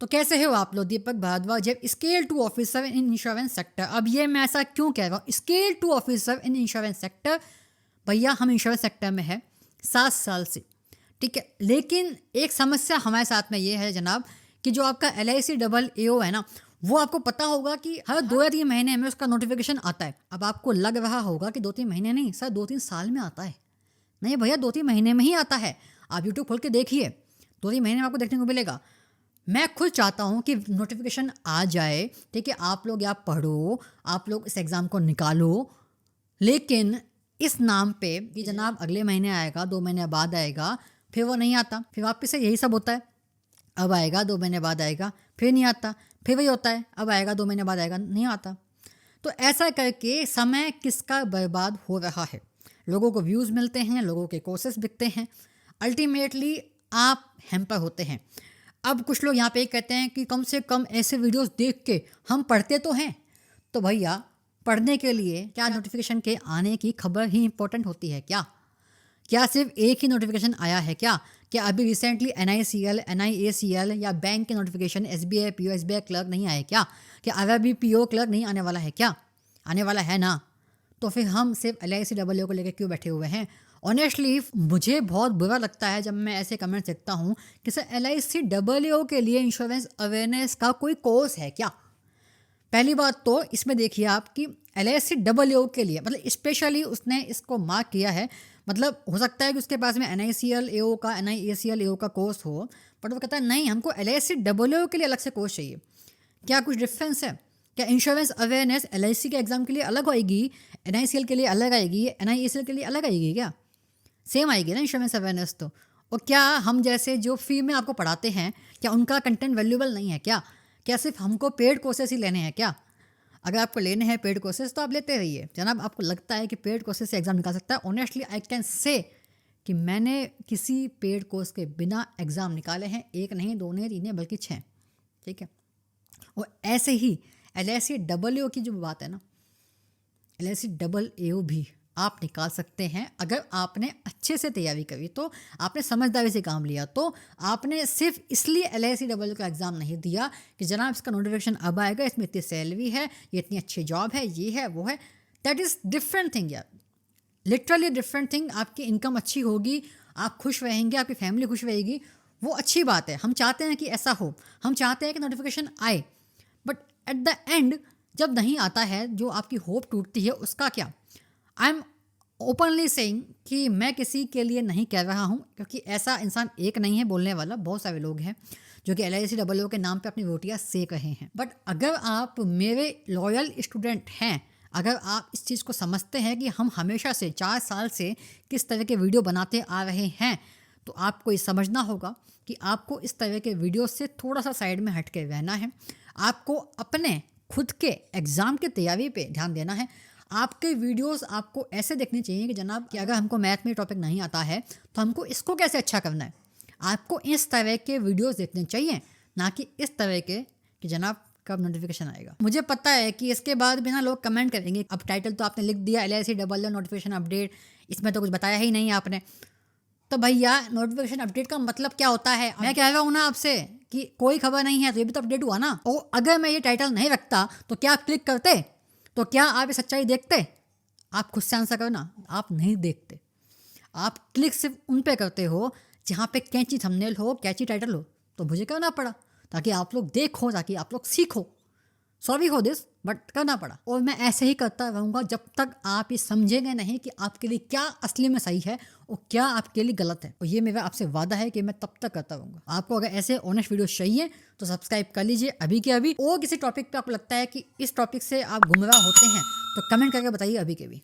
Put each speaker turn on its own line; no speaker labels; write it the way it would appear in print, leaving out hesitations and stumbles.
तो कैसे हो आप लोग? दीपक भारद्वाज जब scale two officer in insurance sector. अब ये मैं ऐसा क्यों कह रहा हूँ scale two officer in insurance sector? भैया हम इंश्योरेंस सेक्टर में है 7 साल से, ठीक है। लेकिन एक समस्या हमारे साथ में ये है जनाब कि जो आपका LIC है ना, वो आपको पता होगा कि हर 2 या 3 महीने में उसका नोटिफिकेशन आता है। अब आपको लग रहा होगा कि 2-3 महीने नहीं सर, 2-3 साल में आता है। नहीं भैया, 2-3 महीने में ही आता है। आप यूट्यूब खोल के देखिए, 2-3 महीने में आपको देखने को मिलेगा। मैं खुद चाहता हूँ कि नोटिफिकेशन आ जाए, ठीक है। आप लोग या पढ़ो, आप लोग इस एग्ज़ाम को निकालो, लेकिन इस नाम पे कि जनाब अगले महीने आएगा, 2 महीने बाद आएगा, फिर वो नहीं आता। फिर वापस से यही सब होता है, अब आएगा 2 महीने बाद आएगा, फिर नहीं आता, फिर वही होता है, अब आएगा 2 महीने बाद आएगा, नहीं आता। तो ऐसा करके समय किसका बर्बाद हो रहा है। लोगों को व्यूज़ मिलते हैं, लोगों के कोर्सेज बिकते हैं, अल्टीमेटली आप हैम्पर होते हैं। अब कुछ लोग यहाँ पे कहते हैं कि कम से कम ऐसे वीडियोस देख के हम पढ़ते तो हैं। तो भैया पढ़ने के लिए क्या नोटिफिकेशन के आने की खबर ही इंपॉर्टेंट होती है क्या? क्या सिर्फ एक ही नोटिफिकेशन आया है क्या? क्या अभी रिसेंटली NICL, NIACL या बैंक के notification SBI PO, SBI clerk नहीं आए क्या? क्या अभी PO क्लर्क नहीं आने वाला है क्या? आने वाला है ना। तो फिर हम सिर्फ LIC को लेकर क्यों बैठे हुए हैं? ऑनेस्टली मुझे बहुत बुरा लगता है जब मैं ऐसे कमेंट्स देखता हूँ कि सर LIC के लिए इंश्योरेंस अवेयरनेस का कोई कोर्स है क्या? पहली बात तो इसमें देखिए आप कि LIC के लिए मतलब स्पेशली उसने इसको मार्क किया है। मतलब हो सकता है कि उसके पास में NICL AO का, NIACL AO का कोर्स हो, बट वो कहता है नहीं, हमको LIC के लिए अलग से कोर्स चाहिए। क्या कुछ डिफरेंस है क्या? इंश्योरेंस अवेयरनेस LIC के एग्ज़ाम के लिए अलग आएगी, NICL के लिए अलग आएगी, NIACL के लिए अलग आएगी क्या? सेम आएगी ना इंश्योरेंस अवेयरनेस तो। और क्या हम जैसे जो फ्री में आपको पढ़ाते हैं, क्या उनका कंटेंट वैल्यूएबल नहीं है क्या? क्या सिर्फ हमको पेड कोर्सेज ही लेने हैं क्या? अगर आपको लेने हैं पेड कोर्सेज तो आप लेते रहिए जनाब। आपको लगता है कि पेड कोर्सेज से एग्ज़ाम निकाल सकता है? ऑनेस्टली आई कैन से कि मैंने किसी पेड कोर्स के बिना एग्ज़ाम निकाले हैं, 1 नहीं, 2 नहीं, 3 नहीं, बल्कि 6, ठीक है। और ऐसे ही LIC की जो बात है ना, LIC भी आप निकाल सकते हैं अगर आपने अच्छे से तैयारी करी, तो आपने समझदारी से काम लिया, तो आपने सिर्फ इसलिए LIC का एग्ज़ाम नहीं दिया कि जनाब इसका नोटिफिकेशन अब आएगा, इसमें इतनी सैलरी है, ये इतनी अच्छी जॉब है, ये है वो है। दैट इज़ डिफरेंट थिंग यार, लिटरली डिफरेंट थिंग। आपकी इनकम अच्छी होगी, आप खुश रहेंगे, आपकी फैमिली खुश रहेगी, वो अच्छी बात है। हम चाहते हैं कि ऐसा हो, हम चाहते हैं कि नोटिफिकेशन आए, बट एट द एंड जब नहीं आता है, जो आपकी होप टूटती है, उसका क्या? आई एम ओपनली सेइंग कि मैं किसी के लिए नहीं कह रहा हूँ, क्योंकि ऐसा इंसान एक नहीं है बोलने वाला, बहुत सारे लोग हैं जो कि LIC के नाम पे अपनी रोटियां सेक रहे हैं। बट अगर आप मेरे लॉयल स्टूडेंट हैं, अगर आप इस चीज़ को समझते हैं कि हम हमेशा से 4 साल से किस तरह के वीडियो बनाते आ रहे हैं, तो आपको ये समझना होगा कि आपको इस तरह के वीडियो से थोड़ा सा साइड में हट के रहना है। आपको अपने खुद के एग्ज़ाम की तैयारी पे ध्यान देना है। आपके वीडियोस आपको ऐसे देखने चाहिए कि जनाब कि अगर हमको मैथ में टॉपिक नहीं आता है तो हमको इसको कैसे अच्छा करना है। आपको इस तरह के वीडियोस देखने चाहिए, ना कि इस तरह के कि जनाब कब नोटिफिकेशन आएगा। मुझे पता है कि इसके बाद भी ना लोग कमेंट करेंगे, अब टाइटल तो आपने लिख दिया LIC नोटिफिकेशन अपडेट, इसमें तो कुछ बताया ही नहीं आपने। तो भैया नोटिफिकेशन अपडेट का मतलब क्या होता है? मैं कह रहा हूँ ना आपसे कि कोई खबर नहीं है तो ये भी तो अपडेट हुआ ना। और अगर मैं ये टाइटल नहीं रखता तो क्या आप क्लिक करते? तो क्या आप ये सच्चाई देखते? आप खुद से आंसर करो ना। आप नहीं देखते, आप क्लिक सिर्फ उन पे करते हो जहाँ पे कैची थंबनेल हो, कैची टाइटल हो। तो मुझे करना पड़ा ताकि आप लोग देखो, ताकि आप लोग सीखो। सॉरी फॉर दिस, बट करना पड़ा। और मैं ऐसे ही करता रहूँगा जब तक आप ये समझेंगे नहीं कि आपके लिए क्या असली में सही है और क्या आपके लिए गलत है। और ये मेरा आपसे वादा है कि मैं तब तक करता रहूँगा। आपको अगर ऐसे ऑनेस्ट वीडियो चाहिए तो सब्सक्राइब कर लीजिए अभी के अभी। और किसी टॉपिक पे आपको लगता है कि इस टॉपिक से आप गुमराह होते हैं तो कमेंट करके बताइए अभी के भी।